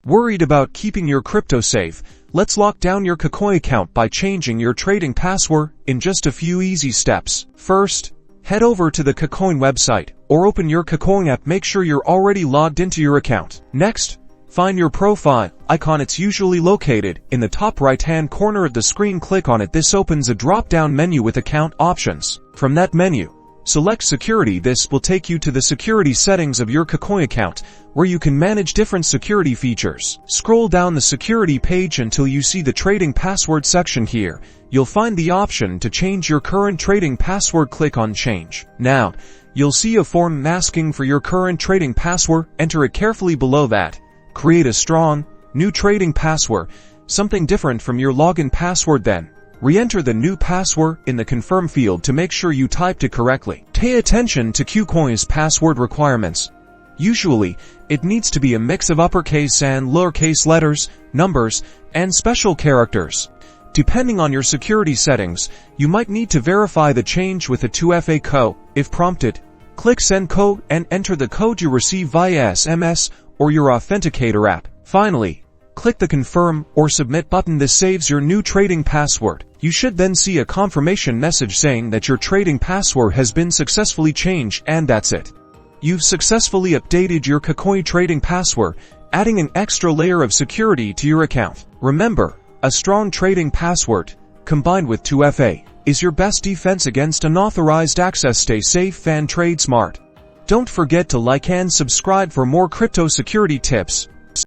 Worried about keeping your crypto safe? Let's lock down your Kucoin account by changing your trading password in just a few easy steps. First, head over to the Kucoin website or open your Kucoin app. Make sure you're already logged into your account. Next, find your profile icon. It's usually located in the top right-hand corner of the screen. Click on it. This opens a drop-down menu with account options. From that menu, select security. This will take you to the security settings of your Kucoin account, where you can manage different security features. Scroll down the security page until you see the trading password section. Here, you'll find the option to change your current trading password. Click on Change. Now, you'll see a form asking for your current trading password. Enter it carefully. Below that, create a strong, new trading password, something different from your login password. Then, re-enter the new password in the confirm field to make sure you typed it correctly. Pay attention to Kucoin's password requirements. Usually, it needs to be a mix of uppercase and lowercase letters, numbers, and special characters. Depending on your security settings, you might need to verify the change with a 2FA code. If prompted, click Send Code and enter the code you receive via SMS or your authenticator app. Finally, click the Confirm or Submit button. This saves your new trading password. You should then see a confirmation message saying that your trading password has been successfully changed, and that's it. You've successfully updated your Kucoin trading password, adding an extra layer of security to your account. Remember, a strong trading password, combined with 2FA, is your best defense against unauthorized access. Stay safe and trade smart. Don't forget to like and subscribe for more crypto security tips.